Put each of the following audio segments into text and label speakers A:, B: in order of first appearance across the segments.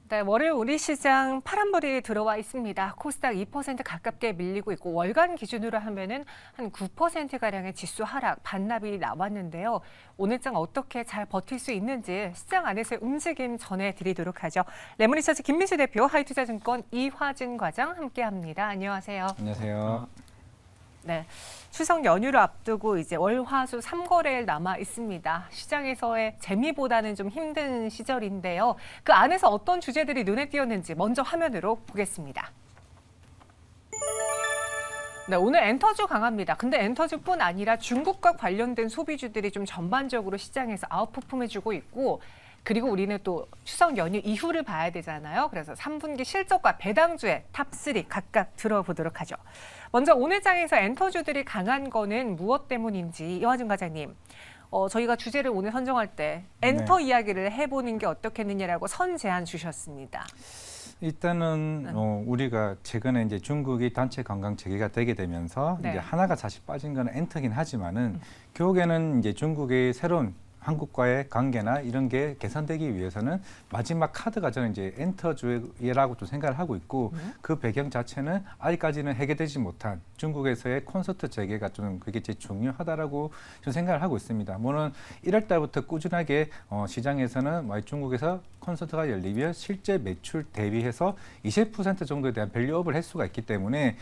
A: 네, 월요일 우리 시장 파란불이 들어와 있습니다. 코스닥 2% 가깝게 밀리고 있고 월간 기준으로 하면은 한 9%가량의 지수 하락, 반납이 나왔는데요. 오늘장 어떻게 잘 버틸 수 있는지 시장 안에서의 움직임 전해드리도록 하죠. 레몬리서치 김민수 대표, 하이투자증권 이화진 과장 함께합니다. 안녕하세요.
B: 안녕하세요.
A: 네, 추석 연휴를 앞두고 이제 월, 화, 수 3거래일 남아 있습니다. 시장에서의 재미보다는 좀 힘든 시절인데요. 그 안에서 어떤 주제들이 눈에 띄었는지 먼저 화면으로 보겠습니다. 네, 오늘 엔터주 강합니다. 근데 엔터주뿐 아니라 중국과 관련된 소비주들이 좀 전반적으로 시장에서 아웃퍼폼해주고 있고, 그리고 우리는 또 추석 연휴 이후를 봐야 되잖아요. 그래서 3분기 실적과 배당주의 탑3 각각 들어보도록 하죠. 먼저 오늘 장에서 엔터주들이 강한 거는 무엇 때문인지 이화진 과장님, 저희가 주제를 오늘 선정할 때 엔터 이야기를 해보는 게 어떻겠느냐라고 선제안 주셨습니다.
B: 일단은 우리가 최근에 이제 중국이 단체 관광 재개가 되게 되면서
A: 네.
B: 이제 하나가 사실 빠진 거는 엔터긴 하지만은 결국에는 이제 중국의 새로운 한국과의 관계나 이런 게 개선되기 위해서는 마지막 카드가 저는 이제 엔터주라고 좀 생각을 하고 있고 그 배경 자체는 아직까지는 해결되지 못한 중국에서의 콘서트 재개가 좀 그게 제일 중요하다라고 좀 생각을 하고 있습니다. 물론 1월 달부터 꾸준하게 시장에서는 중국에서 콘서트가 열리면 실제 매출 대비해서 20% 정도에 대한 밸류업을 할 수가 있기 때문에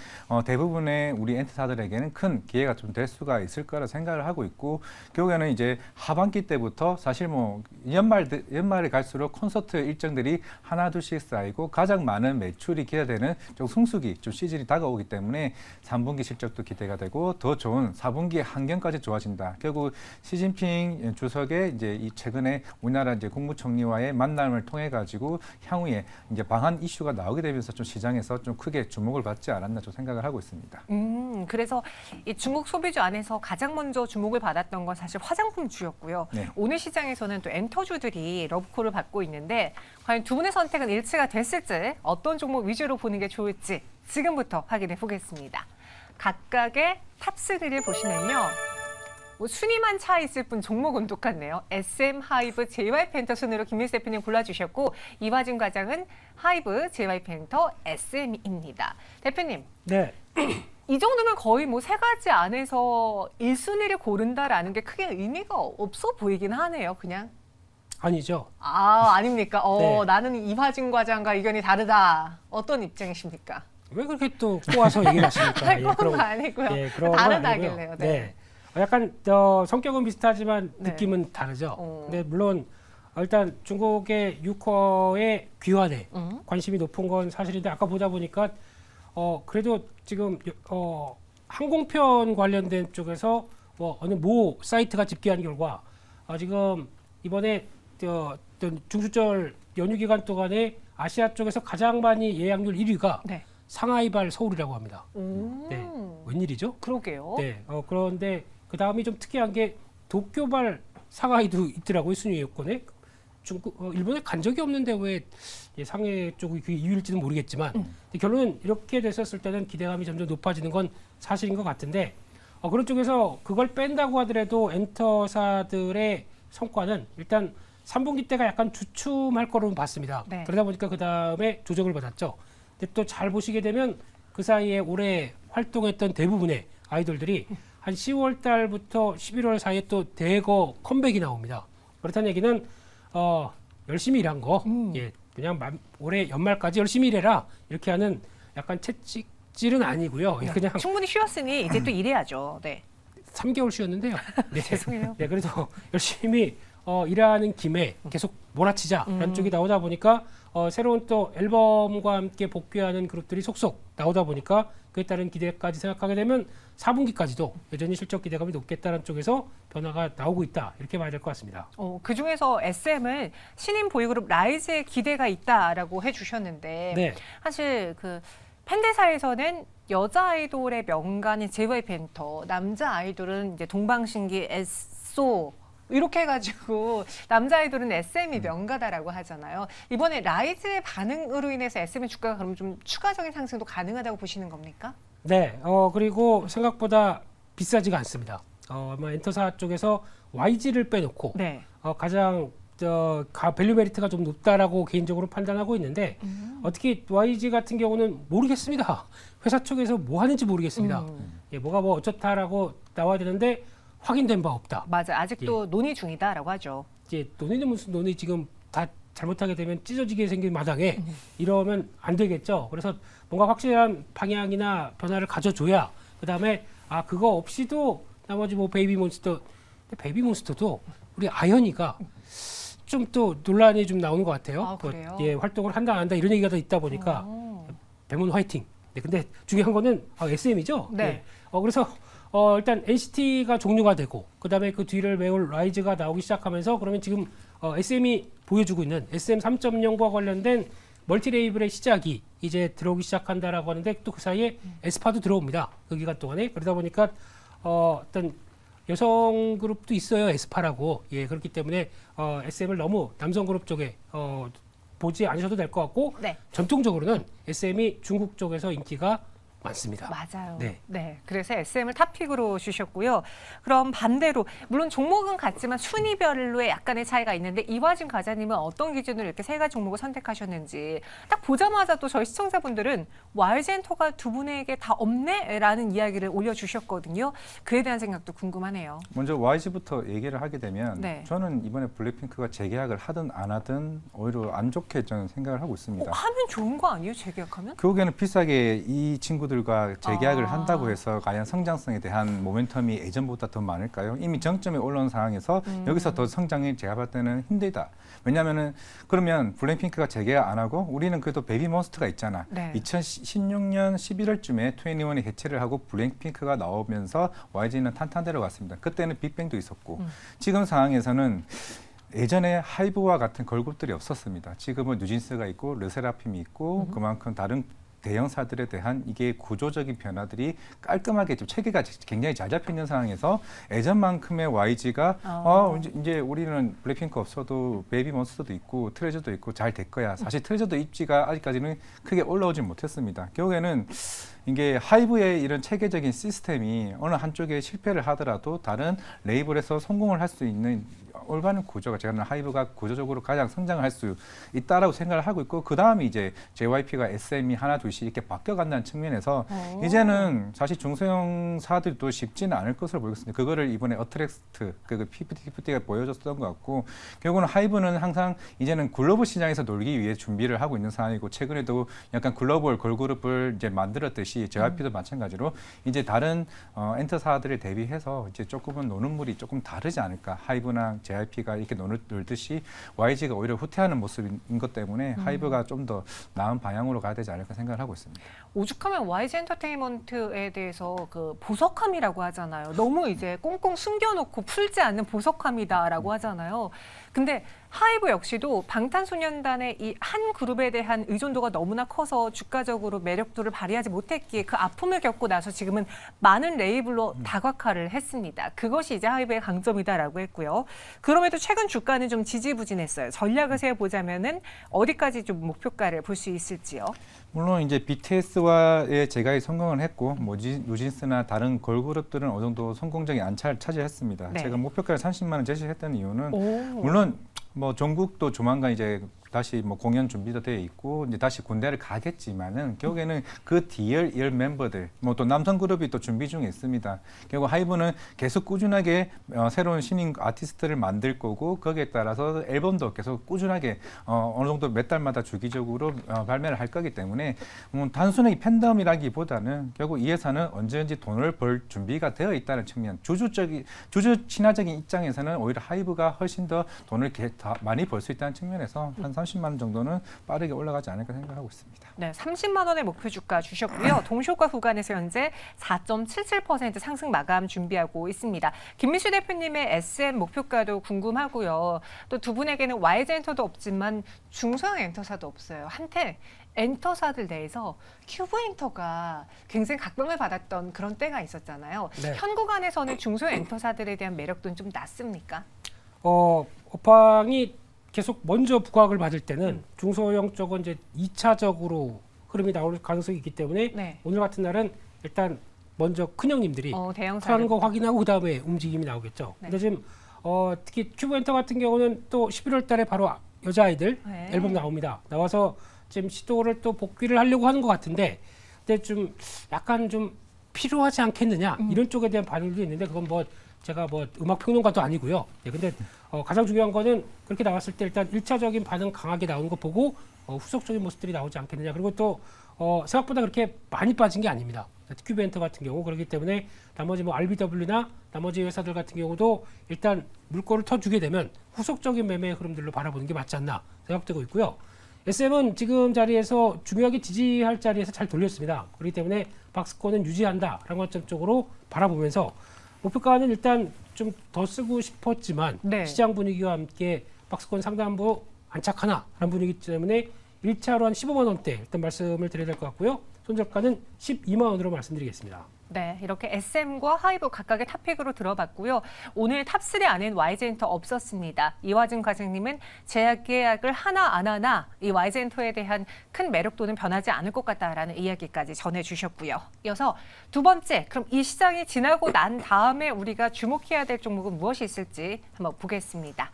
B: 대부분의 우리 엔터사들에게는 큰 기회가 좀 될 수가 있을 거라 생각을 하고 있고 결국에는 이제 하반기 때부터 사실 연말에 갈수록 콘서트 일정들이 하나 둘씩 쌓이고 가장 많은 매출이 기대되는 좀 성수기 좀 시즌이 다가오기 때문에 3분기 실적도 기대가 되고 더 좋은 4분기 환경까지 좋아진다. 결국 시진핑 주석의 이제 이 최근에 우리나라 이제 국무총리와의 만남을 통해 가지고 향후에 이제 방한 이슈가 나오게 되면서 좀 시장에서 좀 크게 주목을 받지 않았나 좀 생각을 하고 있습니다.
A: 그래서 이 중국 소비주 안에서 가장 먼저 주목을 받았던 건 사실 화장품주였고요.
B: 네.
A: 오늘 시장에서는 또 엔터주들이 러브콜을 받고 있는데 과연 두 분의 선택은 일치가 됐을지, 어떤 종목 위주로 보는 게 좋을지 지금부터 확인해 보겠습니다. 각각의 탑3를 보시면요. 순위만 차 있을 뿐 종목은 똑같네요. SM, 하이브, JY펜터 순으로 김민수 대표님 골라주셨고 이화진 과장은 하이브, JY펜터, SM입니다. 대표님.
C: 네.
A: 이 정도면 거의 뭐 세 가지 안에서 1순위를 고른다라는 게 크게 의미가 없어 보이긴 하네요, 그냥.
C: 아니죠.
A: 아닙니까?
C: 네.
A: 나는 이화진 과장과 의견이 다르다. 어떤 입장이십니까?
C: 왜 그렇게 또 꼬아서 얘기를 하십니까?
A: 그런 거 아니고요.
C: 예, 그런 건
A: 다르다길래요.
C: 아니고요.
A: 네.
C: 약간 성격은 비슷하지만
A: 네.
C: 느낌은 다르죠. 근데 물론 일단 중국의 유커의 귀환에 관심이 높은 건 사실인데 아까 보다 보니까 그래도 지금 항공편 관련된 쪽에서 어느 모 사이트가 집계한 결과 지금 이번에 중수절 연휴 기간 동안에 아시아 쪽에서 가장 많이 예약률 1위가
A: 네.
C: 상하이발 서울이라고 합니다. 네, 웬일이죠?
A: 그러게요.
C: 네, 그런데 그 다음이 좀 특이한 게 도쿄발 상하이도 있더라고요, 순위 요건에. 일본에 간 적이 없는데 왜 상해 쪽이 그게 이유일지는 모르겠지만 근데 결론은 이렇게 됐었을 때는 기대감이 점점 높아지는 건 사실인 것 같은데 그런 쪽에서 그걸 뺀다고 하더라도 엔터사들의 성과는 일단 3분기 때가 약간 주춤할 거로 봤습니다.
A: 네.
C: 그러다 보니까 그 다음에 조정을 받았죠. 근데 또 잘 보시게 되면 그 사이에 올해 활동했던 대부분의 아이돌들이 한 10월 달부터 11월 사이에 또 대거 컴백이 나옵니다. 그렇다는 얘기는 열심히 일한 거, 그냥 올해 연말까지 열심히 일해라 이렇게 하는 약간 채찍질은 아니고요.
A: 네.
C: 그냥
A: 충분히 쉬었으니 이제 또 일해야죠. 네.
C: 3개월 쉬었는데요. 네.
A: 죄송해요.
C: 네, 그래서 열심히 일하는 김에 계속 몰아치자라는 쪽이 나오다 보니까 새로운 또 앨범과 함께 복귀하는 그룹들이 속속 나오다 보니까 그에 따른 기대까지 생각하게 되면 4분기까지도 여전히 실적 기대감이 높겠다는 쪽에서 변화가 나오고 있다 이렇게 봐야 될 것 같습니다.
A: 그중에서 SM은 신인 보이그룹 라이즈에 기대가 있다라고 해주셨는데
C: 네.
A: 사실 그 팬들사에서는 여자 아이돌의 명간인 JY펜터, 남자 아이돌은 이제 동방신기, 엑소 이렇게 해가지고 남자 아이돌은 SM이 명가다라고 하잖아요. 이번에 라이즈의 반응으로 인해서 SM의 주가가 그럼 좀 추가적인 상승도 가능하다고 보시는 겁니까?
C: 네. 그리고 생각보다 비싸지가 않습니다. 아마 엔터사 쪽에서 YG를 빼놓고
A: 네.
C: 가장 밸류 메리트가 좀 높다라고 개인적으로 판단하고 있는데 어떻게 YG 같은 경우는 모르겠습니다. 회사 쪽에서 뭐 하는지 모르겠습니다. 예, 뭐가 뭐 어쩌다라고 나와야 되는데 확인된 바 없다.
A: 맞아. 아직도 논의 중이다라고 하죠.
C: 이제 논의는 무슨 논의 지금 다 잘못하게 되면 찢어지게 생긴 마당에 이러면 안 되겠죠. 그래서 뭔가 확실한 방향이나 변화를 가져줘야 그다음에 그거 없이도 나머지 뭐 베이비몬스터, 근데 베이비몬스터도 우리 아연이가 좀 또 논란이 좀 나오는 것 같아요.
A: 그래요?
C: 예, 활동을 한다 안 한다 이런 얘기가 더 있다 보니까 백문 화이팅. 네, 근데 중요한 거는 SM이죠.
A: 네.
C: 그래서 일단 NCT가 종료가 되고 그다음에 그 뒤를 메울 라이즈가 나오기 시작하면서 그러면 지금 SM이 보여주고 있는 SM 3.0과 관련된 멀티 레이블의 시작이 이제 들어오기 시작한다라고 하는데 또 그 사이에 에스파도 들어옵니다. 그 기간 동안에 그러다 보니까 어떤 여성 그룹도 있어요. 에스파라고. 예, 그렇기 때문에 SM을 너무 남성 그룹 쪽에 보지 않으셔도 될 것 같고
A: 네.
C: 전통적으로는 SM이 중국 쪽에서 인기가 많습니다.
A: 맞아요.
C: 네.
A: 네. 그래서 SM을 탑픽으로 주셨고요. 그럼 반대로 물론 종목은 같지만 순위별로의 약간의 차이가 있는데 이화진 과장님은 어떤 기준으로 이렇게 세 가지 종목을 선택하셨는지 딱 보자마자 또 저희 시청자분들은 YG엔터가 두 분에게 다 없네라는 이야기를 올려주셨거든요. 그에 대한 생각도 궁금하네요.
B: 먼저 YG부터 얘기를 하게 되면
A: 네.
B: 저는 이번에 블랙핑크가 재계약을 하든 안 하든 오히려 안 좋게 저는 생각을 하고 있습니다.
A: 하면 좋은 거 아니에요? 재계약하면?
B: 결국에는 비싸게 이 친구들과 재계약을
A: 아.
B: 한다고 해서 과연 성장성에 대한 모멘텀이 예전보다 더 많을까요? 이미 정점에 올라온 상황에서 여기서 더 성장이 제가 봤을 때는 힘들다. 왜냐하면은 그러면 블랙핑크가 재계약 안 하고 우리는 그래도 베이비몬스터가 있잖아.
A: 네.
B: 2016년 11월쯤에 21이 해체를 하고 블랙핑크가 나오면서 YG는 탄탄대로 갔습니다. 그때는 빅뱅도 있었고 지금 상황에서는 예전에 하이브와 같은 걸그룹들이 없었습니다. 지금은 뉴진스가 있고 르세라핌이 있고 그만큼 다른 대형사들에 대한 이게 구조적인 변화들이 깔끔하게 좀 체계가 굉장히 잘 잡혀 있는 상황에서 예전만큼의 YG가 이제 우리는 블랙핑크 없어도 베이비몬스터도 있고 트레저도 있고 잘 될 거야. 사실 트레저도 입지가 아직까지는 크게 올라오지 못했습니다. 결국에는 이게 하이브의 이런 체계적인 시스템이 어느 한쪽에 실패를 하더라도 다른 레이블에서 성공을 할 수 있는 올바른 구조가 제가 하이브가 구조적으로 가장 성장할 수 있다라고 생각을 하고 있고 그 다음에 이제 JYP가 SM이 하나 둘씩 이렇게 바뀌어간다는 측면에서 이제는 사실 중소형사들도 쉽지는 않을 것으로 보이겠습니다. 그거를 이번에 어트랙트 그 PPT가 보여줬던 것 같고 결국은 하이브는 항상 이제는 글로벌 시장에서 놀기 위해 준비를 하고 있는 상황이고 최근에도 약간 글로벌 걸그룹을 이제 만들었듯이 JYP도 마찬가지로 이제 다른 엔터사들에 대비해서 이제 조금은 노는 물이 조금 다르지 않을까. 하이브나 JYP가 이렇게 놀듯이 YG가 오히려 후퇴하는 모습인 것 때문에 하이브가 좀 더 나은 방향으로 가야 되지 않을까 생각을 하고 있습니다.
A: 오죽하면 YG 엔터테인먼트에 대해서 그 보석함이라고 하잖아요. 너무 이제 꽁꽁 숨겨놓고 풀지 않는 보석함이다라고 하잖아요. 근데 하이브 역시도 방탄소년단의 이 한 그룹에 대한 의존도가 너무나 커서 주가적으로 매력도를 발휘하지 못했기에 그 아픔을 겪고 나서 지금은 많은 레이블로 다각화를 했습니다. 그것이 이제 하이브의 강점이다라고 했고요. 그럼에도 최근 주가는 좀 지지부진했어요. 전략을 세워보자면은 어디까지 좀 목표가를 볼 수 있을지요?
B: 물론 이제 BTS와의 재가입 성공을 했고 뉴진스나 다른 걸그룹들은 어느 정도 성공적인 안차를 차지했습니다.
A: 네.
B: 제가 목표가를 30만 원 제시했던 이유는
A: 오.
B: 물론 뭐 종국도 조만간 이제 다시 뭐 공연 준비도 되어 있고 이제 다시 군대를 가겠지만은 결국에는 그 뒤에 멤버들 뭐 또 남성 그룹이 또 준비 중에 있습니다. 결국 하이브는 계속 꾸준하게 새로운 신인 아티스트를 만들 거고 거기에 따라서 앨범도 계속 꾸준하게 어느 정도 몇 달마다 주기적으로 발매를 할 거기 때문에 단순하게 팬덤이라기보다는 결국 이 회사는 언제든지 돈을 벌 준비가 되어 있다는 측면 주주 친화적인 입장에서는 오히려 하이브가 훨씬 더 돈을 더 많이 벌 수 있다는 측면에서 한 30만 원 정도는 빠르게 올라가지 않을까 생각하고 있습니다.
A: 네, 30만 원의 목표 주가 주셨고요. 동시효과 구간에서 현재 4.77% 상승 마감 준비하고 있습니다. 김민수 대표님의 SM 목표가도 궁금하고요. 또 두 분에게는 YG 엔터도 없지만 중소형 엔터사도 없어요. 한때 엔터사들 내에서 큐브 엔터가 굉장히 각광을 받았던 그런 때가 있었잖아요.
C: 네.
A: 현 구간에서는 중소형 엔터사들에 대한 매력도는 좀 낮습니까?
C: 업황이 계속 먼저 부각을 받을 때는 중소형 쪽은 이제 2차적으로 흐름이 나올 가능성이 있기 때문에
A: 네.
C: 오늘 같은 날은 일단 먼저 큰 형님들이
A: 대형사들.
C: 큰 거 확인하고 그다음에 움직임이 나오겠죠.
A: 네.
C: 근데 지금 특히 큐브엔터 같은 경우는 또 11월 달에 바로 여자아이들
A: 네.
C: 앨범 나옵니다. 나와서 지금 시도를 또 복귀를 하려고 하는 것 같은데 근데 좀 약간 좀 필요하지 않겠느냐 이런 쪽에 대한 반응도 있는데 그건 뭐 제가 뭐 음악 평론가도 아니고요. 네, 근데 가장 중요한 거는 그렇게 나왔을 때 일단 1차적인 반응 강하게 나오는 거 보고 후속적인 모습들이 나오지 않겠느냐. 그리고 또 생각보다 그렇게 많이 빠진 게 아닙니다. 큐브엔터 같은 경우 그렇기 때문에 나머지 뭐 RBW나 나머지 회사들 같은 경우도 일단 물꼬를 터주게 되면 후속적인 매매 흐름들로 바라보는 게 맞지 않나 생각되고 있고요. SM은 지금 자리에서 중요하게 지지할 자리에서 잘 돌렸습니다. 그렇기 때문에 박스권은 유지한다라는 관점 쪽으로 바라보면서 목표가는 일단 좀 더 쓰고 싶었지만
A: 네.
C: 시장 분위기와 함께 박스권 상단부 안착하나라는 분위기 때문에 1차로 한 15만 원대 일단 말씀을 드려야 될 것 같고요. 손절가는 12만 원으로 말씀드리겠습니다.
A: 네, 이렇게 SM과 하이브 각각의 탑픽으로 들어봤고요. 오늘 탑3 안엔 YG엔터 없었습니다. 이화준 과장님은 재계약을 하나 안 하나 이 YG엔터에 대한 큰 매력도는 변하지 않을 것 같다라는 이야기까지 전해주셨고요. 이어서 두 번째, 그럼 이 시장이 지나고 난 다음에 우리가 주목해야 될 종목은 무엇이 있을지 한번 보겠습니다.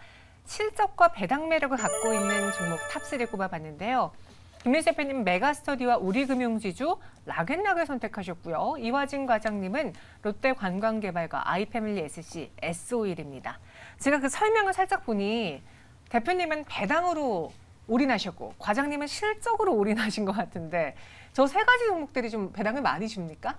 A: 실적과 배당 매력을 갖고 있는 종목 탑3를 꼽아봤는데요. 김민수 대표님 메가스터디와 우리금융지주 락앤락을 선택하셨고요. 이화진 과장님은 롯데관광개발과 아이패밀리 SC, S-오일입니다. 제가 그 설명을 살짝 보니 대표님은 배당으로 올인하셨고 과장님은 실적으로 올인하신 것 같은데 저 세 가지 종목들이 좀 배당을 많이 줍니까?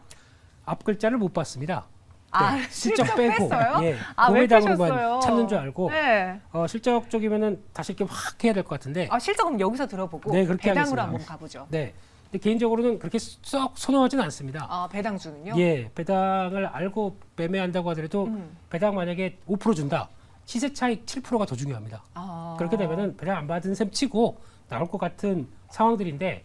C: 앞 글자를 못 봤습니다.
A: 아,
C: 네,
A: 실적 뺐어요?
C: 예,
A: 왜
C: 고배당으로만
A: 빼셨어요?
C: 찾는 줄 알고
A: 네.
C: 실적 쪽이면은 다시 이렇게 확 해야 될 것 같은데
A: 아, 실적은 여기서 들어보고
C: 네, 그렇게
A: 배당으로
C: 하겠습니다.
A: 한번 가보죠.
C: 네. 근데 개인적으로는 그렇게 썩 선호하지는 않습니다.
A: 아, 배당주는요?
C: 예, 배당을 알고 매매한다고 하더라도 배당 만약에 5% 준다. 시세 차익 7%가 더 중요합니다.
A: 아.
C: 그렇게 되면은 배당 안 받은 셈 치고 나올 것 같은 상황들인데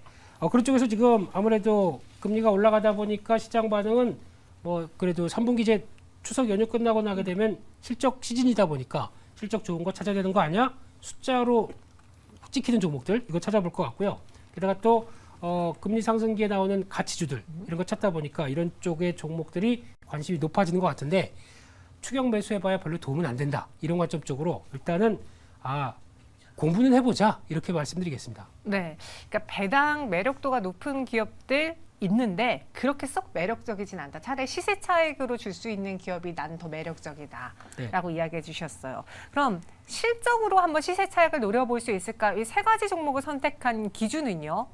C: 그런 쪽에서 지금 아무래도 금리가 올라가다 보니까 시장 반응은 뭐 그래도 3분기 이제 추석 연휴 끝나고 나게 되면 실적 시즌이다 보니까 실적 좋은 거 찾아야 되는 거 아니야? 숫자로 찍히는 종목들 이거 찾아볼 것 같고요. 게다가 또 금리 상승기에 나오는 가치주들 이런 거 찾다 보니까 이런 쪽의 종목들이 관심이 높아지는 것 같은데 추격 매수해봐야 별로 도움은 안 된다. 이런 관점 쪽으로 일단은 공부는 해보자 이렇게 말씀드리겠습니다.
A: 네, 그러니까 배당 매력도가 높은 기업들 있는데 그렇게 썩 매력적이진 않다. 차라리 시세 차익으로 줄 수 있는 기업이 난 더 매력적이다라고 이야기해 주셨어요. 그럼 실적으로 한번 시세 차익을 노려볼 수 있을까? 이 세 가지 종목을 선택한 기준은요?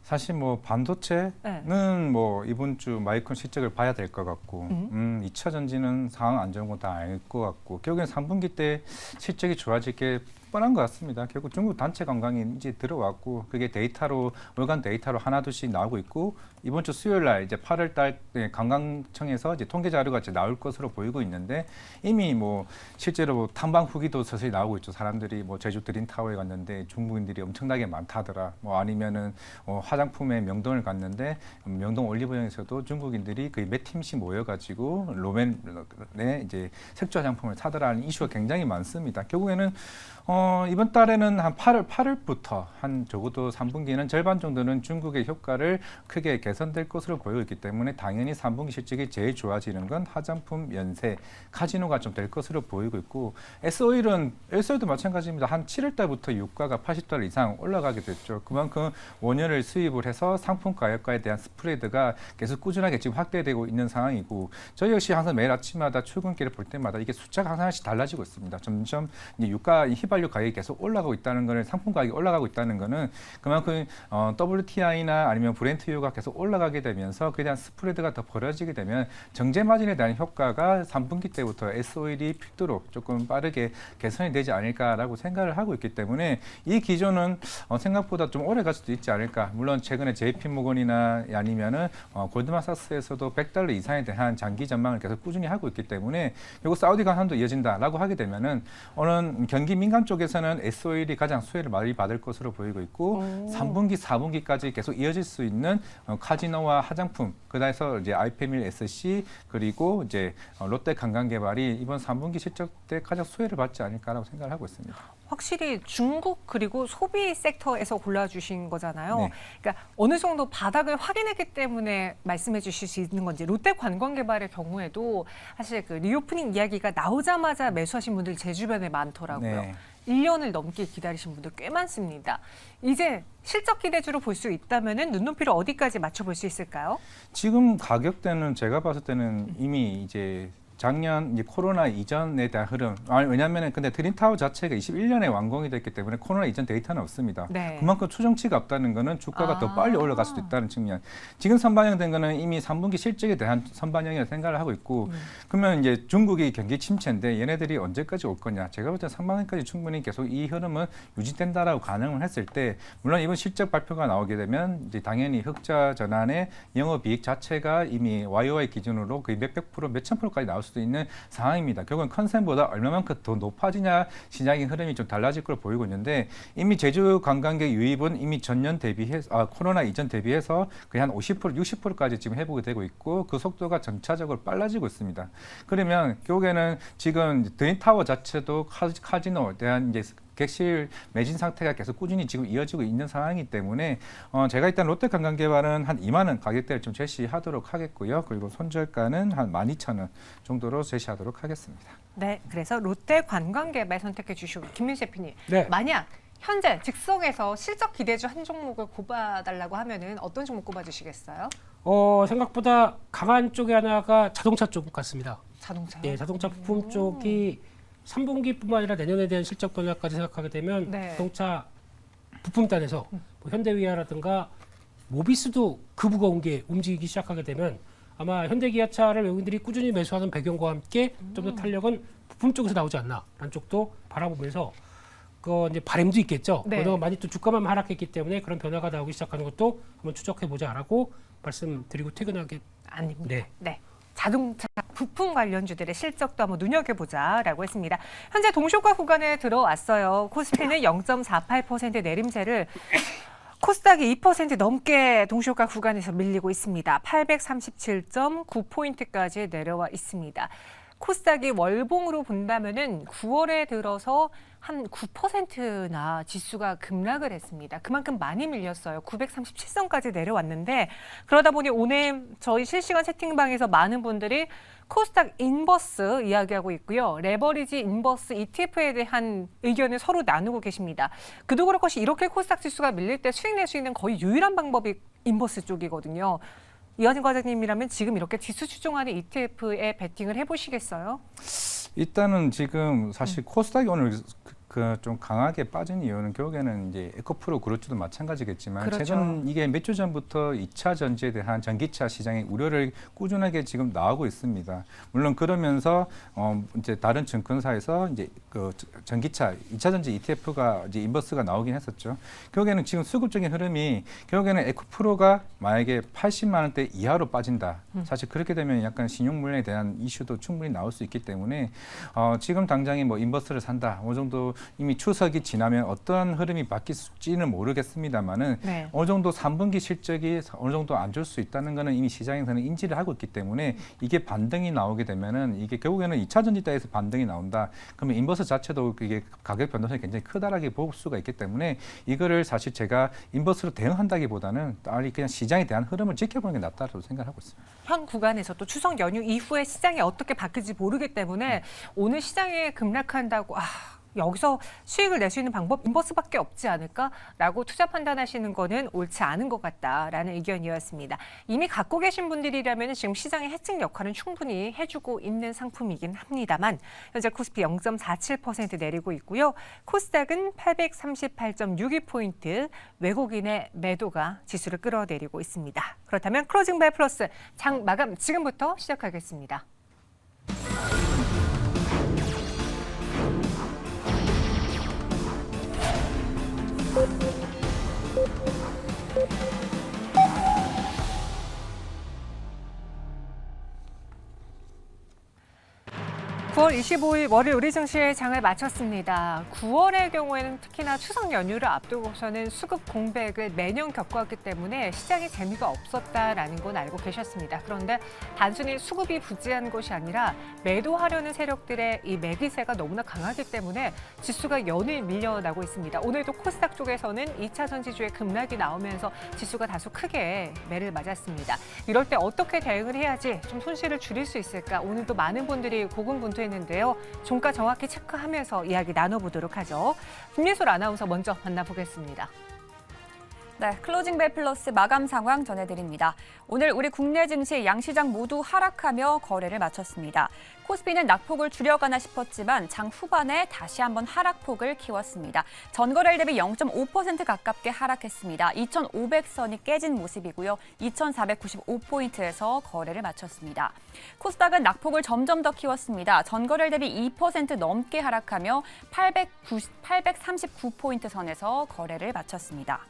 B: 사실 뭐 반도체는 뭐 이번 주 마이크론 실적을 봐야 될 것 같고 2차 전지는 상황 안 좋은 거 다 알 것 같고 결국엔 3분기 때 실적이 좋아질 게 뻔한 것 같습니다. 결국 중국 단체 관광이 이제 들어왔고 그게 데이터로 월간 데이터로 하나둘씩 나오고 있고 이번 주 수요일 날 이제 8월 달 관광청에서 이제 통계 자료가 이제 나올 것으로 보이고 있는데 이미 뭐 실제로 탐방 후기도 서서히 나오고 있죠. 사람들이 뭐 제주 드림타워에 갔는데 중국인들이 엄청나게 많다더라. 뭐 아니면은 화장품에 명동을 갔는데 명동 올리브영에서도 중국인들이 거의 몇 팀씩 모여가지고 로맨에 이제 색조 화장품을 사더라는 이슈가 굉장히 많습니다. 결국에는 이번 달에는 한 8월부터 한 적어도 3분기는 절반 정도는 중국의 효과를 크게 개선될 것으로 보이고 있기 때문에 당연히 3분기 실적이 제일 좋아지는 건 화장품, 연세, 카지노가 좀 될 것으로 보이고 있고 S-오일도 마찬가지입니다. 한 7월 달부터 유가가 $80 이상 올라가게 됐죠. 그만큼 원유를 수입을 해서 상품 가격과에 대한 스프레드가 계속 꾸준하게 지금 확대되고 있는 상황이고 저희 역시 항상 매일 아침마다 출근길을 볼 때마다 이게 숫자가 하나씩 달라지고 있습니다. 점점 이제 유가 휘발유 가격이 계속 올라가고 있다는 거는 상품 가격이 올라가고 있다는 거는 그만큼 WTI나 아니면 브렌트유가 계속 올라가게 되면서 그에 대한 스프레드가 더 벌어지게 되면 정제 마진에 대한 효과가 3분기 때부터 S-오일이 필두로 조금 빠르게 개선이 되지 않을까라고 생각을 하고 있기 때문에 이 기조는 생각보다 좀 오래 갈 수도 있지 않을까. 물론 최근에 JP모건이나 아니면은 골드만삭스에서도 $100 이상에 대한 장기 전망을 계속 꾸준히 하고 있기 때문에 결국 사우디 강한도 이어진다라고 하게 되면은 어느 경기 민감 쪽에 쪽에서는 S-오일이 가장 수혜를 많이 받을 것으로 보이고 있고 3분기, 4분기까지 계속 이어질 수 있는 카지노와 화장품, 그다음에서 이제 아이페밀 SC 그리고 이제 롯데 관광개발이 이번 3분기 실적 때 가장 수혜를 받지 않을까라고 생각을 하고 있습니다.
A: 확실히 중국 그리고 소비 섹터에서 골라주신 거잖아요.
B: 네.
A: 그러니까 어느 정도 바닥을 확인했기 때문에 말씀해 주실 수 있는 건지 롯데 관광개발의 경우에도 사실 그 리오프닝 이야기가 나오자마자 매수하신 분들 제 주변에 많더라고요.
B: 네.
A: 1년을 넘게 기다리신 분들 꽤 많습니다. 이제 실적 기대주로 볼 수 있다면은 눈높이를 어디까지 맞춰볼 수 있을까요?
B: 지금 가격대는 제가 봤을 때는 이미 이제 작년 이제 코로나 이전에 대한 흐름, 왜냐하면 근데 트윈타워 자체가 21년에 완공이 됐기 때문에 코로나 이전 데이터는 없습니다.
A: 네.
B: 그만큼 추정치가 없다는 거는 주가가 더 빨리 올라갈 수도 있다는 측면. 지금 선반영된 거는 이미 3분기 실적에 대한 선반영이라고 생각을 하고 있고, 그러면 이제 중국이 경기 침체인데 얘네들이 언제까지 올 거냐? 제가 볼 때 상반기까지 충분히 계속 이 흐름은 유지된다라고 가능을 했을 때, 물론 이번 실적 발표가 나오게 되면 이제 당연히 흑자 전환의 영업이익 자체가 이미 YOY 기준으로 거의 몇백 프로, 몇천 프로까지 나올 수도 있는 상황입니다. 결국은 컨센보다 얼마만큼 더 높아지냐 시장의 흐름이 좀 달라질 걸로 보이고 있는데 이미 제주 관광객 유입은 이미 전년 대비해서 코로나 이전 대비해서 거의 한 50%, 60%까지 지금 회복이 되고 있고 그 속도가 점차적으로 빨라지고 있습니다. 그러면 결국에는 지금 트윈타워 자체도 카지노에 대한 이제 객실 매진 상태가 계속 꾸준히 지금 이어지고 있는 상황이기 때문에 제가 일단 롯데 관광개발은 한 2만 원 가격대를 좀 제시하도록 하겠고요. 그리고 손절가는 한 12,000원 정도로 제시하도록 하겠습니다.
A: 네, 그래서 롯데 관광개발 선택해 주시고 김민수 대표님,
C: 네.
A: 만약 현재 즉석에서 실적 기대주 한 종목을 꼽아달라고 하면은 어떤 종목 꼽아주시겠어요?
C: 생각보다 강한 쪽에 하나가 자동차 쪽 같습니다.
A: 자동차요?
C: 네, 자동차 부품 쪽이 3분기뿐만 아니라 내년에 대한 실적 변화까지 생각하게 되면
A: 네.
C: 자동차 부품단에서 뭐 현대기아라든가 모비스도 그 무거운 게 움직이기 시작하게 되면 아마 현대기아차를 외국인들이 꾸준히 매수하는 배경과 함께 좀 더 탄력은 부품 쪽에서 나오지 않나라는 쪽도 바라보면서 그 이제 바램도 있겠죠.
A: 네.
C: 그동안 많이 또 주가만 하락했기 때문에 그런 변화가 나오기 시작하는 것도 한번 추적해 보자라고 말씀드리고 퇴근하게.
A: 아닙니다.
C: 네.
A: 네. 자동차 부품 관련주들의 실적도 한번 눈여겨보자라고 했습니다. 현재 동시효과 구간에 들어왔어요. 코스피는 0.48% 내림세를 코스닥이 2% 넘게 동시효과 구간에서 밀리고 있습니다. 837.9포인트까지 내려와 있습니다. 코스닥이 월봉으로 본다면은 9월에 들어서 한 9%나 지수가 급락을 했습니다. 그만큼 많이 밀렸어요. 937선까지 내려왔는데 그러다 보니 오늘 저희 실시간 채팅방에서 많은 분들이 코스닥 인버스 이야기하고 있고요. 레버리지 인버스 ETF에 대한 의견을 서로 나누고 계십니다. 그도 그럴 것이 이렇게 코스닥 지수가 밀릴 때 수익 낼 수 있는 거의 유일한 방법이 인버스 쪽이거든요. 이하진 과장님이라면 지금 이렇게 지수 추종하는 ETF에 베팅을 해보시겠어요?
B: 일단은 지금 사실 코스닥이 오늘 좀 강하게 빠진 이유는 결국에는 이제 에코프로 그룹주도 마찬가지겠지만
A: 그렇죠.
B: 최근 이게 몇 주 전부터 2차 전지에 대한 전기차 시장의 우려를 꾸준하게 지금 나오고 있습니다. 물론 그러면서 이제 다른 증권사에서 이제 그 전기차 2차 전지 ETF가 이제 인버스가 나오긴 했었죠. 결국에는 지금 수급적인 흐름이 결국에는 에코프로가 만약에 80만 원대 이하로 빠진다. 사실 그렇게 되면 약간 신용물에 대한 이슈도 충분히 나올 수 있기 때문에 지금 당장에 뭐 인버스를 산다. 어느 정도 이미 추석이 지나면 어떤 흐름이 바뀔지는 모르겠습니다만은
A: 네.
B: 어느 정도 3분기 실적이 어느 정도 안 좋을 수 있다는 거는 이미 시장에서는 인지를 하고 있기 때문에 이게 반등이 나오게 되면은 이게 결국에는 2차 전지대에서 반등이 나온다. 그러면 인버스 자체도 이게 가격 변동성이 굉장히 크다라고 볼 수가 있기 때문에 이거를 사실 제가 인버스로 대응한다기보다는 그냥 시장에 대한 흐름을 지켜보는 게 낫다고 생각하고 있습니다.
A: 현 구간에서 또 추석 연휴 이후에 시장이 어떻게 바뀔지 모르기 때문에 오늘 시장에 급락한다고 여기서 수익을 낼 수 있는 방법 인버스밖에 없지 않을까라고 투자 판단하시는 거는 옳지 않은 것 같다라는 의견이었습니다. 이미 갖고 계신 분들이라면 지금 시장의 해칭 역할은 충분히 해주고 있는 상품이긴 합니다만 현재 코스피 0.47% 내리고 있고요. 코스닥은 838.62포인트 외국인의 매도가 지수를 끌어내리고 있습니다. 그렇다면 클로징 벨 플러스 장 마감 지금부터 시작하겠습니다. (9월 9월 25일 월요일 우리 증시의 장을 마쳤습니다. 9월의 경우에는 특히나 추석 연휴를 앞두고서는 수급 공백을 매년 겪어왔기 때문에 시장에 재미가 없었다라는 건 알고 계셨습니다. 그런데 단순히 수급이 부재한 것이 아니라 매도하려는 세력들의 이 매기세가 너무나 강하기 때문에 지수가 연일 밀려나고 있습니다. 오늘도 코스닥 쪽에서는 2차 전지주의 급락이 나오면서 지수가 다소 크게 매를 맞았습니다. 이럴 때 어떻게 대응을 해야지 좀 손실을 줄일 수 있을까? 오늘도 많은 분들이 고군분투했는데요. 종가 정확히 체크하면서 이야기 나눠보도록 하죠. 김예솔 아나운서 먼저 만나보겠습니다.
D: 네, 클로징벨 플러스 마감 상황 전해드립니다. 오늘 우리 국내 증시 양시장 모두 하락하며 거래를 마쳤습니다. 코스피는 낙폭을 줄여가나 싶었지만 장 후반에 다시 한번 하락폭을 키웠습니다. 전거래일 대비 0.5% 가깝게 하락했습니다. 2,500선이 깨진 모습이고요. 2,495포인트에서 거래를 마쳤습니다. 코스닥은 낙폭을 점점 더 키웠습니다. 전거래일 대비 2% 넘게 하락하며 839포인트 선에서 거래를 마쳤습니다.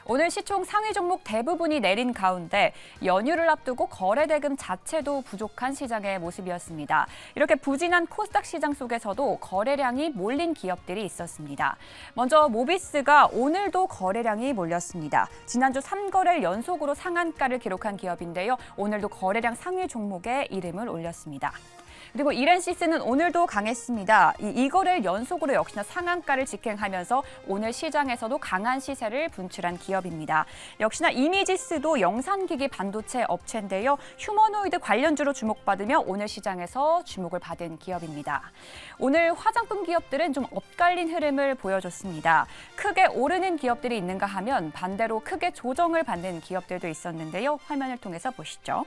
D: 오늘 시총 상위 종목 대부분이 내린 가운데 연휴를 앞두고 거래 대금 자체도 부족한 시장의 모습이었습니다. 이렇게 부진한 코스닥 시장 속에서도 거래량이 몰린 기업들이 있었습니다. 먼저 모비스가 오늘도 거래량이 몰렸습니다. 지난주 3거래일 연속으로 상한가를 기록한 기업인데요. 오늘도 거래량 상위 종목에 이름을 올렸습니다. 그리고 이렌시스는 오늘도 강했습니다. 이 거래일 연속으로 역시나 상한가를 직행하면서 오늘 시장에서도 강한 시세를 분출한 기업입니다. 역시나 이미지스도 영상기기 반도체 업체인데요. 휴머노이드 관련주로 주목받으며 오늘 시장에서 주목을 받은 기업입니다. 오늘 화장품 기업들은 좀 엇갈린 흐름을 보여줬습니다. 크게 오르는 기업들이 있는가 하면 반대로 크게 조정을 받는 기업들도 있었는데요. 화면을 통해서 보시죠.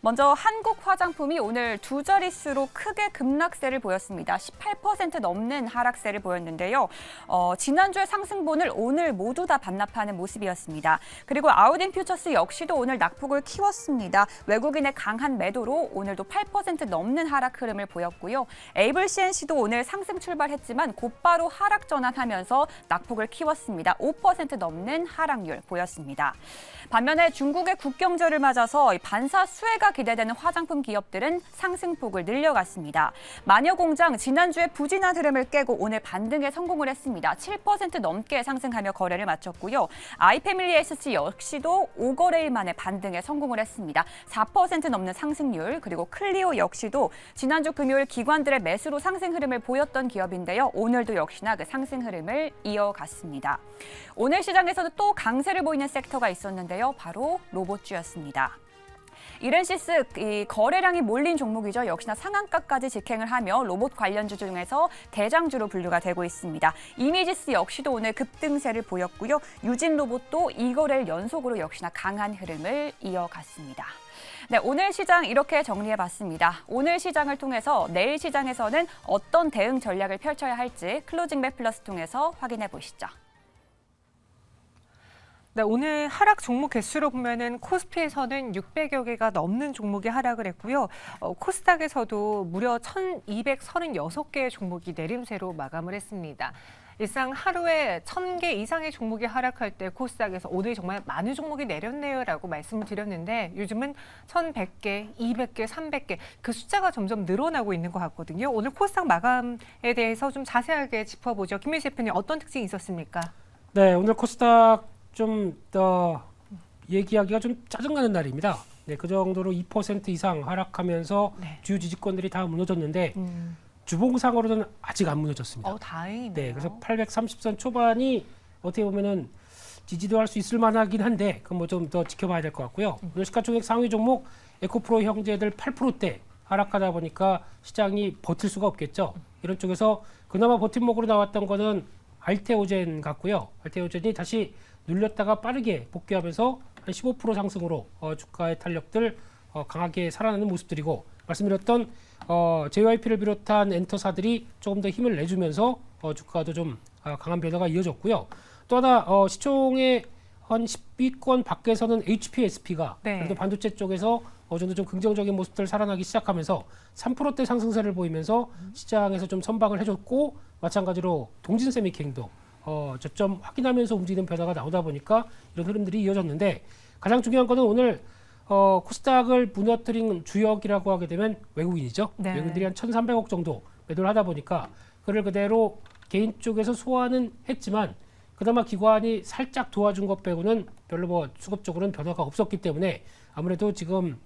D: 먼저 한국 화장품이 오늘 두 자릿수로 크게 급락세를 보였습니다. 18% 넘는 하락세를 보였는데요. 지난주의 상승분을 오늘 모두 다 반납하는 모습이었습니다. 그리고 아우딘 퓨처스 역시도 오늘 낙폭을 키웠습니다. 외국인의 강한 매도로 오늘도 8% 넘는 하락 흐름을 보였고요. 에이블 CNC도 오늘 상승 출발했지만 곧바로 하락 전환하면서 낙폭을 키웠습니다. 5% 넘는 하락률 보였습니다. 반면에 중국의 국경절을 맞아서 반사 수혜가 기대되는 화장품 기업들은 상승폭을 늘려갔습니다. 마녀공장 지난주에 부진한 흐름을 깨고 오늘 반등에 성공을 했습니다. 7% 넘게 상승하며 거래를 마쳤고요. 아이패밀리 SC 역시도 5거래일 만에 반등에 성공을 했습니다. 4% 넘는 상승률, 그리고 클리오 역시도 지난주 금요일 기관들의 매수로 상승 흐름을 보였던 기업인데요. 오늘도 역시나 그 상승 흐름을 이어갔습니다. 오늘 시장에서도 또 강세를 보이는 섹터가 있었는데요. 바로 로봇주였습니다. 이렌시스 거래량이 몰린 종목이죠. 역시나 상한가까지 직행을 하며 로봇 관련주 중에서 대장주로 분류가 되고 있습니다. 이미지스 역시도 오늘 급등세를 보였고요. 유진 로봇도 2거래일 연속으로 역시나 강한 흐름을 이어갔습니다. 네, 오늘 시장 이렇게 정리해봤습니다. 오늘 시장을 통해서 내일 시장에서는 어떤 대응 전략을 펼쳐야 할지 클로징벨 플러스 통해서 확인해 보시죠.
A: 네, 오늘 하락 종목 개수로 보면은 코스피에서는 600여 개가 넘는 종목이 하락을 했고요. 코스닥에서도 무려 1,236개의 종목이 내림세로 마감을 했습니다. 일상 하루에 1,000개 이상의 종목이 하락할 때 코스닥에서 오늘 정말 많은 종목이 내렸네요라고 말씀을 드렸는데 요즘은 1,100개, 200개, 300개 그 숫자가 점점 늘어나고 있는 것 같거든요. 오늘 코스닥 마감에 대해서 좀 자세하게 짚어보죠. 김민수 대표님 어떤 특징이 있었습니까?
C: 네, 오늘 코스닥 좀 더 얘기하기가 좀 짜증나는 날입니다. 네, 그 정도로 2% 이상 하락하면서
A: 네.
C: 주요 지지권들이 다 무너졌는데 주봉상으로는 아직 안 무너졌습니다.
A: 다행이네요.
C: 네, 그래서 830선 초반이 어떻게 보면은 지지도 할 수 있을 만하긴 한데 그건 뭐 좀 더 지켜봐야 될 것 같고요. 오늘 시가총액 상위 종목 에코프로 형제들 8%대 하락하다 보니까 시장이 버틸 수가 없겠죠. 이런 쪽에서 그나마 버팀목으로 나왔던 거는 알테오젠 같고요. 알테오젠이 다시 눌렸다가 빠르게 복귀하면서 한 15% 상승으로 주가의 탄력들 강하게 살아나는 모습들이고 말씀드렸던 JYP를 비롯한 엔터사들이 조금 더 힘을 내주면서 주가도 좀 강한 변화가 이어졌고요. 또 하나 시총의 한 10위권 밖에서는 HPSP가
A: 네.
C: 그래도 반도체 쪽에서 어느 정도 좀 긍정적인 모습들 살아나기 시작하면서 3%대 상승세를 보이면서 시장에서 좀 선방을 해줬고 마찬가지로 동진세미킹도 저점 확인하면서 움직이는 변화가 나오다 보니까 이런 흐름들이 이어졌는데 가장 중요한 거는 오늘 코스닥을 무너뜨린 주역이라고 하게 되면 외국인이죠.
A: 네.
C: 외국인들이 한 1,300억 정도 매도를 하다 보니까 그를 그대로 개인 쪽에서 소화는 했지만 그나마 기관이 살짝 도와준 것 빼고는 별로 뭐 수급적으로는 변화가 없었기 때문에 아무래도 지금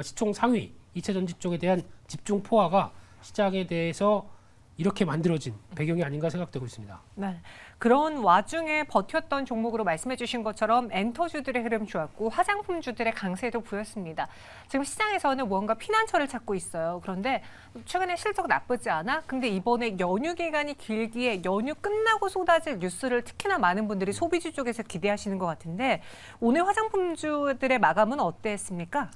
C: 시총 상위 2차 전지 쪽에 대한 집중 포화가 시장에 대해서 이렇게 만들어진 배경이 아닌가 생각되고 있습니다.
A: 네. 그런 와중에 버텼던 종목으로 말씀해 주신 것처럼 엔터주들의 흐름 좋았고 화장품주들의 강세도 보였습니다. 지금 시장에서는 뭔가 피난처를 찾고 있어요. 그런데 최근에 실적 나쁘지 않아? 근데 이번에 연휴 기간이 길기에 연휴 끝나고 쏟아질 뉴스를 특히나 많은 분들이 소비주 쪽에서 기대하시는 것 같은데 오늘 화장품주들의 마감은 어땠습니까?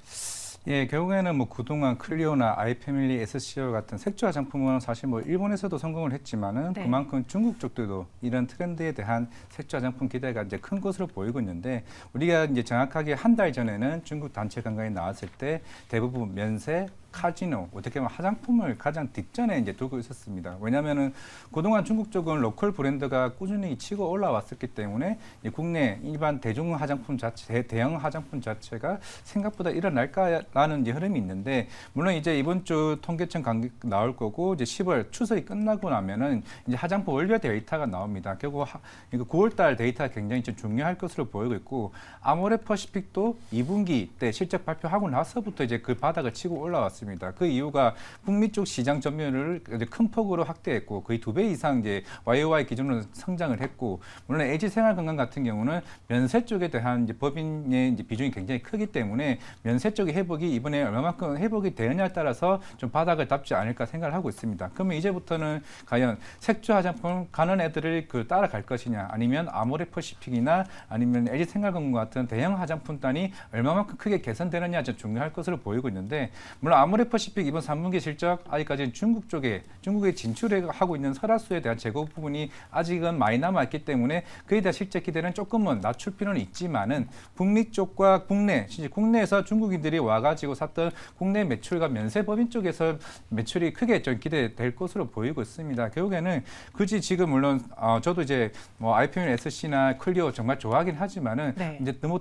B: 예, 결국에는 뭐 그동안 클리오나 아이패밀리, 에스시오 같은 색조 화장품은 사실 뭐 일본에서도 성공을 했지만은
A: 네.
B: 그만큼 중국 쪽들도 이런 트렌드에 대한 색조 화장품 기대가 이제 큰 것으로 보이고 있는데 우리가 이제 정확하게 한 달 전에는 중국 단체 관광이 나왔을 때 대부분 면세, 카지노, 어떻게 보면 화장품을 가장 뒷전에 이제 두고 있었습니다. 왜냐하면은 그동안 중국 쪽은 로컬 브랜드가 꾸준히 치고 올라왔었기 때문에 이 국내 일반 대중 화장품 자체, 대형 화장품 자체가 생각보다 일어날까라는 이제 흐름이 있는데 물론 이제 이번 주 통계청 나올 거고 이제 10월 추석이 끝나고 나면은 이제 화장품 월별 데이터가 나옵니다. 결국 이거 9월달 데이터가 굉장히 좀 중요할 것으로 보이고 있고 아모레퍼시픽도 2분기 때 실적 발표하고 나서부터 이제 그 바닥을 치고 올라왔습니다. 그 이유가 북미 쪽 시장 점유율을 큰 폭으로 확대했고 거의 2배 이상 이제 YOY 기준으로 성장을 했고 물론 LG생활건강 같은 경우는 면세 쪽에 대한 이제 법인의 이제 비중이 굉장히 크기 때문에 면세 쪽의 회복이 이번에 얼마만큼 회복이 되느냐에 따라서 좀 바닥을 잡지 않을까 생각을 하고 있습니다. 그러면 이제부터는 과연 색조 화장품 가는 애들을 따라갈 것이냐 아니면 아모레퍼시픽이나 아니면 LG생활건강 같은 대형 화장품단이 얼마만큼 크게 개선되느냐 좀 중요할 것으로 보이고 있는데 물론 아모레퍼시픽 이번 3분기 실적 아직까지는 중국에 진출하고 있는 설화수에 대한 재고 부분이 아직은 많이 남아있기 때문에 그에 대한 실적 기대는 조금은 낮출 필요는 있지만은 북미 쪽과 국내에서 중국인들이 와가지고 샀던 국내 매출과 면세 법인 쪽에서 매출이 크게 좀 기대될 것으로 보이고 있습니다. 결국에는 굳이 지금 물론 저도 이제 뭐 아이패밀 SC나 클리오 정말 좋아하긴 하지만은
A: 네.
B: 이제 너무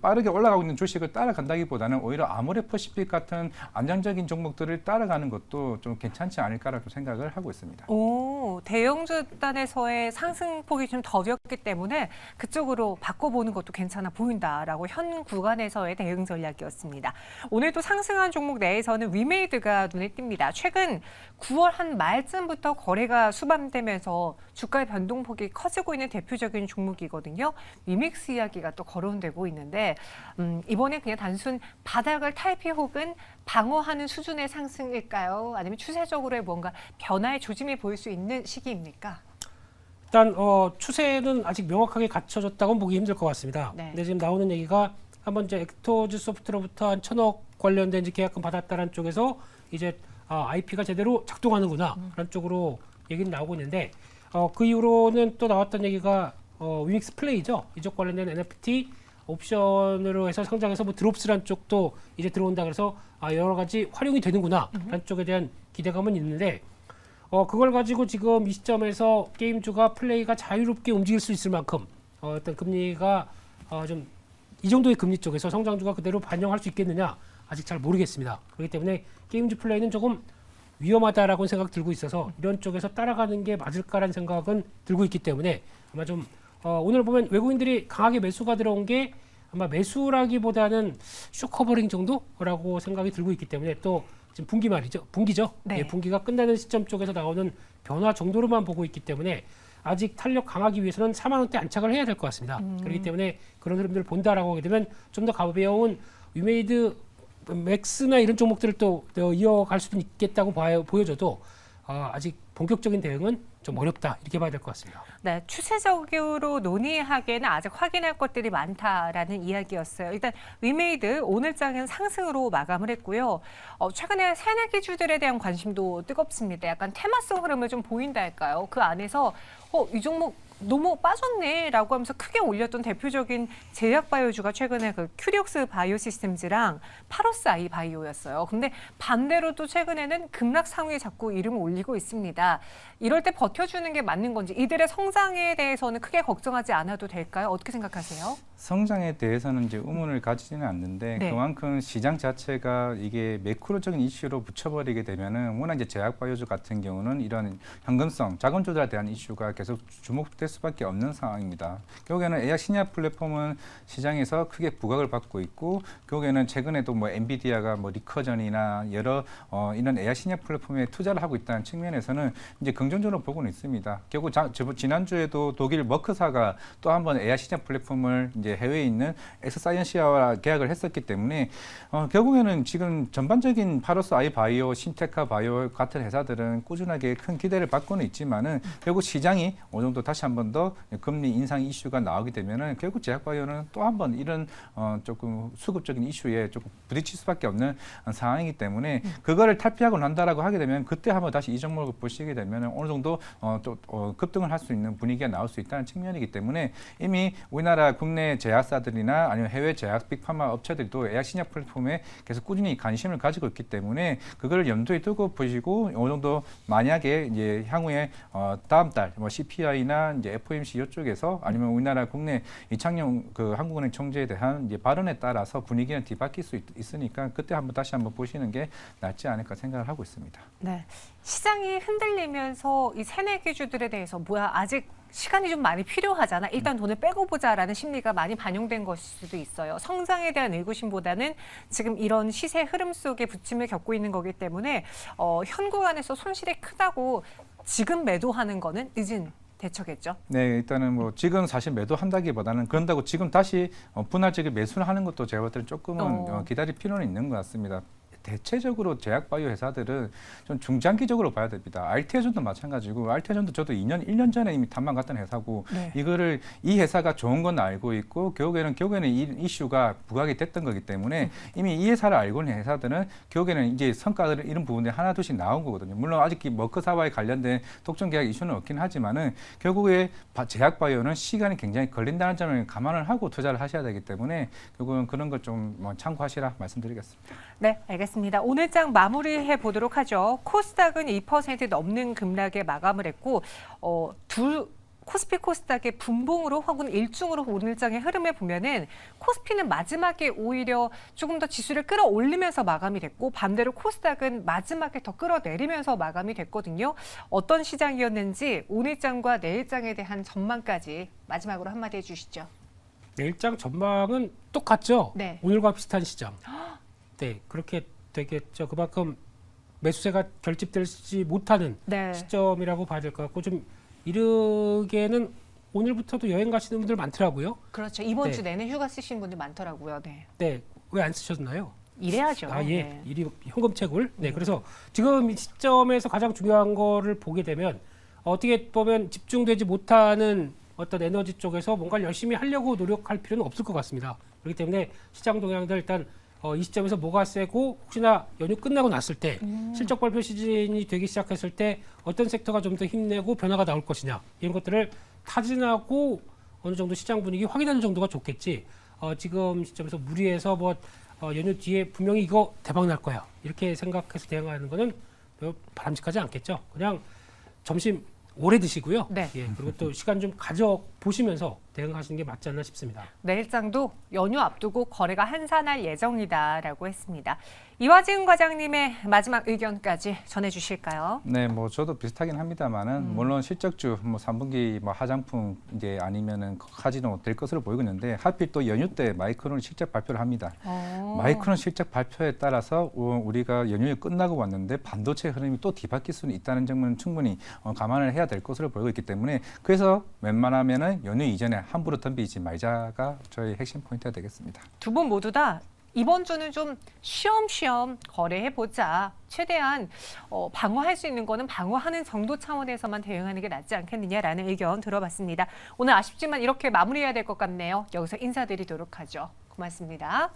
B: 빠르게 올라가고 있는 주식을 따라간다기보다는 오히려 아모레퍼시픽 같은 안정적인 종목들을 따라가는 것도 좀 괜찮지 않을까라고 생각을 하고 있습니다.
A: 오, 대형주단에서의 상승폭이 좀 더뎠기 때문에 그쪽으로 바꿔보는 것도 괜찮아 보인다라고 현 구간에서의 대응 전략이었습니다. 오늘도 상승한 종목 내에서는 위메이드가 눈에 띕니다. 최근 9월 한 말쯤부터 거래가 수반되면서 주가의 변동폭이 커지고 있는 대표적인 종목이거든요. 위믹스 이야기가 또 거론되고 있는데 이번에 그냥 단순 바닥을 탈피 혹은 방어하는 수준의 상승일까요? 아니면 추세적으로의 뭔가 변화의 조짐이 보일 수 있는 시기입니까?
C: 일단 추세는 아직 명확하게 갖춰졌다고는 보기 힘들 것 같습니다.
A: 네.
C: 근데 지금 나오는 얘기가 한번 이제 엑토즈 소프트로부터 한 1,000억 관련된 이제 계약금 받았다는 쪽에서 이제 IP가 제대로 작동하는구나 그런 쪽으로 얘기는 나오고 있는데 그 이후로는 또 나왔던 얘기가 위믹스 플레이죠. 이쪽 관련된 NFT 옵션으로 해서 상장해서 뭐 드롭스란 쪽도 이제 들어온다 그래서 여러 가지 활용이 되는구나 라는 쪽에 대한 기대감은 있는데 그걸 가지고 지금 이 시점에서 게임주가 플레이가 자유롭게 움직일 수 있을 만큼 어떤 금리가 좀 이 정도의 금리 쪽에서 성장주가 그대로 반영할 수 있겠느냐 아직 잘 모르겠습니다. 그렇기 때문에 게임주 플레이는 조금 위험하다라고 생각 들고 있어서 이런 쪽에서 따라가는 게 맞을까라는 생각은 들고 있기 때문에 아마 좀 오늘 보면 외국인들이 강하게 매수가 들어온 게 아마 매수라기보다는 쇼커버링 정도라고 생각이 들고 있기 때문에 또 지금 분기죠.
A: 네.
C: 예, 분기가 끝나는 시점 쪽에서 나오는 변화 정도로만 보고 있기 때문에 아직 탄력 강하기 위해서는 4만 원대 안착을 해야 될 것 같습니다. 그렇기 때문에 그런 흐름들을 본다라고 하게 되면 좀 더 가벼운 위메이드 맥스나 이런 종목들을 또 이어갈 수도 있겠다고 보여져도 아직 본격적인 대응은 좀 어렵다 이렇게 봐야 될 것 같습니다.
A: 네, 추세적으로 논의하기에는 아직 확인할 것들이 많다라는 이야기였어요. 일단 위메이드 오늘장은 상승으로 마감을 했고요. 최근에 새내기주들에 대한 관심도 뜨겁습니다. 약간 테마성 흐름을 좀 보인다 할까요? 그 안에서 이 종목 너무 빠졌네라고 하면서 크게 올렸던 대표적인 제약바이오주가 최근에 그 큐리옥스 바이오시스템즈랑 파로스 아이 바이오였어요. 근데 반대로 또 최근에는 급락 상위에 자꾸 이름을 올리고 있습니다. 이럴 때 버텨주는 게 맞는 건지 이들의 성장에 대해서는 크게 걱정하지 않아도 될까요? 어떻게 생각하세요?
B: 성장에 대해서는 이제 의문을 가지지는 않는데
A: 네.
B: 그만큼 시장 자체가 이게 매크로적인 이슈로 붙여버리게 되면은 워낙 이제 제약바이오주 같은 경우는 이런 현금성, 자금 조달에 대한 이슈가 계속 주목될 수밖에 없는 상황입니다. 결국에는 AR 신약 플랫폼은 시장에서 크게 부각을 받고 있고 결국에는 최근에도 뭐 엔비디아가 뭐 리커전이나 여러 이런 AR 신약 플랫폼에 투자를 하고 있다는 측면에서는 이제 긍정적으로 보고는 있습니다. 결국 지난주에도 독일 머크사가 또 한 번 AR 신약 플랫폼을 이제 해외에 있는 엑스사이언시아와 계약을 했었기 때문에 결국에는 지금 전반적인 파로스 아이바이오, 신테카 바이오 같은 회사들은 꾸준하게 큰 기대를 받고는 있지만은 결국 시장이 어느 정도 다시 한 번 더 금리 인상 이슈가 나오게 되면은 결국 제약바이오는 또 한 번 이런 조금 수급적인 이슈에 조금 부딪힐 수밖에 없는 상황이기 때문에 그거를 탈피하고 난다라고 하게 되면 그때 한번 다시 이 종목을 보시게 되면은 어느 정도 급등을 할 수 있는 분위기가 나올 수 있다는 측면이기 때문에 이미 우리나라 국내 제약사들이나 아니면 해외 제약 빅파마 업체들도 AR 신약 플랫폼에 계속 꾸준히 관심을 가지고 있기 때문에 그걸 염두에 두고 보시고 어느 정도 만약에 이제 향후에 다음 달 뭐 CPI나 이제 FOMC 이쪽에서 아니면 우리나라 국내 이창용 그 한국은행 총재에 대한 이제 발언에 따라서 분위기는 뒤바뀔 수 있으니까 그때 다시 한번 보시는 게 낫지 않을까 생각을 하고 있습니다.
A: 네. 시장이 흔들리면서 이 새내기주들에 대해서 뭐야 아직 시간이 좀 많이 필요하잖아. 일단 돈을 빼고 보자라는 심리가 많이 반영된 것일 수도 있어요. 성장에 대한 의구심보다는 지금 이런 시세 흐름 속에 부침을 겪고 있는 거기 때문에 현 구간에서 손실이 크다고 지금 매도하는 거는 늦은 대처겠죠.
B: 네, 일단은 뭐 지금 사실 매도한다기보다는 그런다고 지금 다시 분할적인 매수를 하는 것도 제가 볼 때는 조금은 기다릴 필요는 있는 것 같습니다. 대체적으로 제약바이오 회사들은 좀 중장기적으로 봐야 됩니다. 알테존도 마찬가지고 알테존도 저도 1년 전에 이미 탐방 갔던 회사고
A: 네.
B: 이거를 이 회사가 좋은 건 알고 있고 결국에는 이 이슈가 부각이 됐던 거기 때문에 이미 이 회사를 알고 있는 회사들은 결국에는 이제 성과들을 이런 부분들이 하나둘씩 나온 거거든요. 물론 아직 머크사와에 관련된 독점 계약 이슈는 없긴 하지만은 결국에 제약바이오는 시간이 굉장히 걸린다는 점을 감안을 하고 투자를 하셔야 되기 때문에 결국은 그런 걸 좀 참고하시라 말씀드리겠습니다.
A: 네, 알겠습니다. 오늘 장 마무리해 보도록 하죠. 코스닥은 2% 넘는 급락에 마감을 했고 코스피 코스닥의 분봉으로 혹은 일중으로 오늘 장의 흐름을 보면은 코스피는 마지막에 오히려 조금 더 지수를 끌어올리면서 마감이 됐고 반대로 코스닥은 마지막에 더 끌어내리면서 마감이 됐거든요. 어떤 시장이었는지 오늘 장과 내일 장에 대한 전망까지 마지막으로 한마디 해주시죠.
C: 내일장 전망은 똑같죠.
A: 네.
C: 오늘과 비슷한 시장. 네, 그렇게 되겠죠. 그만큼 매수세가 결집되지 못하는
A: 네.
C: 시점이라고 봐야 될 것 같고 좀 이르게는 오늘부터도 여행 가시는 분들 많더라고요.
A: 그렇죠. 이번
C: 네.
A: 주 내내 휴가 쓰시는 분들 많더라고요. 네.
C: 네, 왜 안 쓰셨나요?
A: 이래야죠.
C: 아, 예,
A: 네.
C: 이리 현금채굴. 네, 그래서 지금 이 시점에서 가장 중요한 거를 보게 되면 어떻게 보면 집중되지 못하는 어떤 에너지 쪽에서 뭔가를 열심히 하려고 노력할 필요는 없을 것 같습니다. 그렇기 때문에 시장 동향들 일단 이 시점에서 뭐가 세고 혹시나 연휴 끝나고 났을 때 실적 발표 시즌이 되기 시작했을 때 어떤 섹터가 좀 더 힘내고 변화가 나올 것이냐 이런 것들을 타진하고 어느 정도 시장 분위기 확인하는 정도가 좋겠지. 지금 시점에서 무리해서 연휴 뒤에 분명히 이거 대박 날 거야 이렇게 생각해서 대응하는 거는 별로 바람직하지 않겠죠. 그냥 점심 오래 드시고요.
A: 네.
C: 예, 그리고 또 시간 좀 가져 보시면서 대응하시는 게 맞지 않나 싶습니다.
A: 내일장도 연휴 앞두고 거래가 한산할 예정이다라고 했습니다. 이화진 과장님의 마지막 의견까지 전해주실까요?
B: 네, 뭐 저도 비슷하긴 합니다만은 물론 실적주 뭐 3분기 뭐 하장품 이제 아니면은 카지노 될 것으로 보이고 있는데 하필 또 연휴 때 마이크론 실적 발표를 합니다. 마이크론 실적 발표에 따라서 우리가 연휴가 끝나고 왔는데 반도체 흐름이 또 뒤바뀔 수는 있다는 점은 충분히 감안을 해야 될 것으로 보이고 있기 때문에 그래서 웬만하면은 연휴 이전에 함부로 덤비지 말자가 저희 핵심 포인트가 되겠습니다.
A: 두 분 모두 다 이번 주는 좀 쉬엄쉬엄 거래해보자. 최대한 방어할 수 있는 거는 방어하는 정도 차원에서만 대응하는 게 낫지 않겠느냐라는 의견 들어봤습니다. 오늘 아쉽지만 이렇게 마무리해야 될 것 같네요. 여기서 인사드리도록 하죠. 고맙습니다.